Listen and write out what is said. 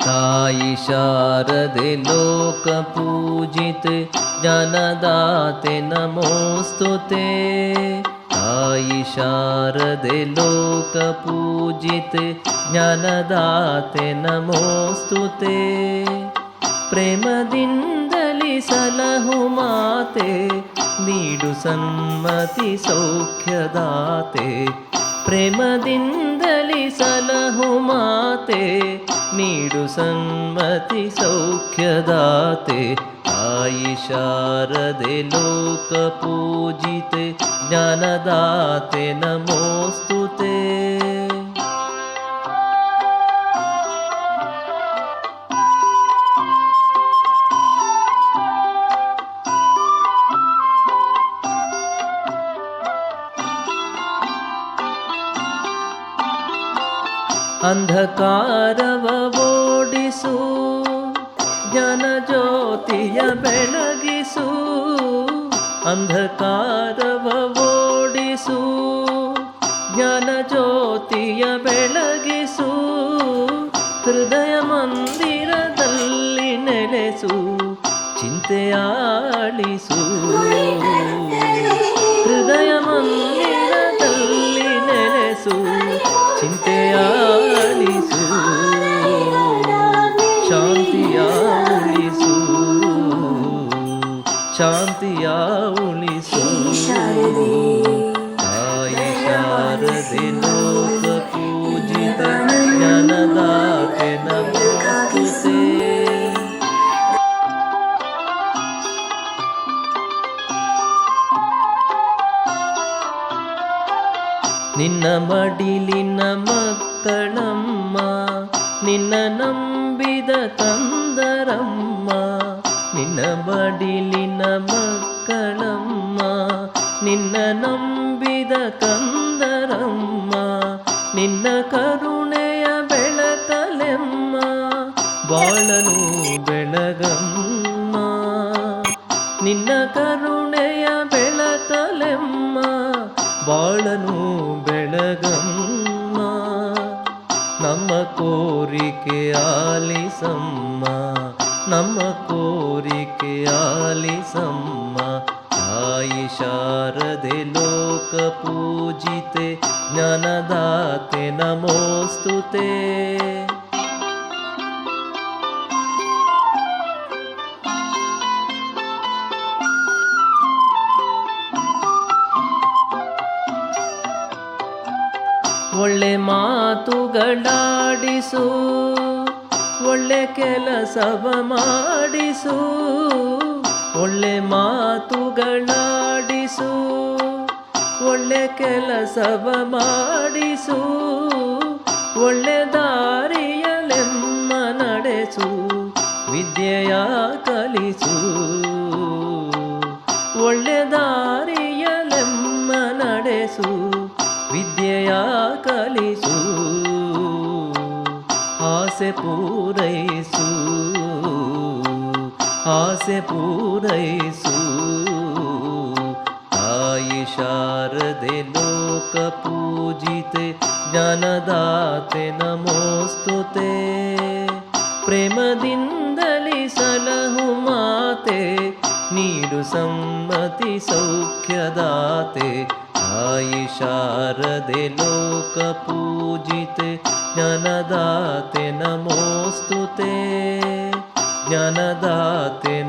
तायि शारदे लोकपूजिते ज्ञानदाते नमोऽस्तुते। तायि शारदे लोकपूजिते ज्ञानदाते नमोऽस्तुते। ಪ್ರೇಮದಿಂದಲಿ ಸಲಹು ಮಾತೆ ನೀಡು ಸನ್ಮತಿ ಸೌಖ್ಯದಾತೆ. ಪ್ರೇಮದಿಂದಲಿ ಸಲಹು ಮಾತೆ ನೀಡು ಸನ್ಮತಿ ಸೌಖ್ಯದಾತೆ. ತಾಯಿ ಶಾರದೆ ಲೋಕ ಪೂಜಿತೆ ಜ್ಞಾನದಾತೆ ನಮೋಸ್ತುತೆ. ಅಂಧಕಾರವ ಓಡಿಸು ಜ್ಞಾನ ಜ್ಯೋತಿಯ ಬೆಳಗಿಸು. ಅಂಧಕಾರವ ಓಡಿಸು ಜ್ಞಾನ ಜ್ಯೋತಿಯ ಬೆಳಗಿಸು. ಹೃದಯ ಮಂದಿರದಲ್ಲಿ ನೆಲೆಸು ಚಿಂತೆಯಾಳಿಸು. ಹೃದಯ ಮಂದಿರದಲ್ಲಿ ನೆಲೆಸು ಚಿಂತೆಯಾಳಿಸು. ಶಾಂತಿಯ ಉಳಿಸು ಶಾಂತಿಯ ಉಳಿಸು. ತಾಯಿ ಶಾರದೆ ಲೋಕ ಪೂಜಿತ ಜ್ಞಾನದಾತೆ ನಮೋಸ್ತುತೆ. ನಿನ್ನ ಮಡಿಲಿನ ಮಕ್ಕಳಮ್ಮ ನಿನ್ನ ನಂಬಿದ ಕಂದರಮ್ಮ. ನಿನ್ನ ಮಡಿಲಿನ ಮಕ್ಕಳಮ್ಮ ನಿನ್ನ ನಂಬಿದ ಕಂದರಮ್ಮ. ನಿನ್ನ ಕರುಣೆಯ ಬೆಳಕಲೆಮ್ಮ ಬಾಳನು ಬೆಳಗಮ್ಮ. ನಿನ್ನ ಕರುಣೆಯ ಬೆಳಕಲೆಮ್ಮ ಬಾಳನು ಬೆಳಗಮ್ಮ. ನಮ್ಮ ಕೋರಿಕೆ ಆಲಿಸಮ್ಮ ನಮ್ಮ ಕೋರಿಕೆ ಆಲಿಸಮ್ಮ. ತಾಯಿ ಶಾರದೆ ಲೋಕ ಪೂಜಿತೆ ಜ್ಞಾನದಾತೆ ನಮೋಸ್ತುತೆ. ಒಳ್ಳೆ ಮಾತುಗಳಾಡಿಸು ಒಳ್ಳೆ ಕೆಲಸವ ಮಾಡಿಸು. ಒಳ್ಳೆ ಮಾತುಗಳಾಡಿಸು ಒಳ್ಳೆ ಕೆಲಸವ ಮಾಡಿಸು. ಒಳ್ಳೆ ದಾರಿಯಲೆಮ್ಮ ನಡೆಸು ವಿದ್ಯೆಯ ಕಲಿಸು. ಒಳ್ಳೆ ದಾರಿಯಲೆಮ್ಮ ನಡೆಸು ವಿದ್ಯೆಯ ಕಲಿಸು. ಆಸೆ ಪೂರೈಸು ಆಸೆ ಪೂರೈಸು. ತಾಯಿ ಶಾರದೆ ಲೋಕ ಪೂಜಿತೆ ಜ್ಞಾನದಾತೆ ನಮೋಸ್ತುತೆ. ಪ್ರೇಮದಿಂದಲಿ ಸಲಹು ಮಾತೆ ನೀಡು ಸಮ್ಮತಿ ಸೌಖ್ಯದಾತೆ. ತಾಯಿ ಶಾರದೆ ಲೋಕ ಪೂಜಿತೆ ಜ್ಞಾನದಾತೆ ನಮೋಸ್ತುತೆ ಜ್ಞಾನದಾತೆ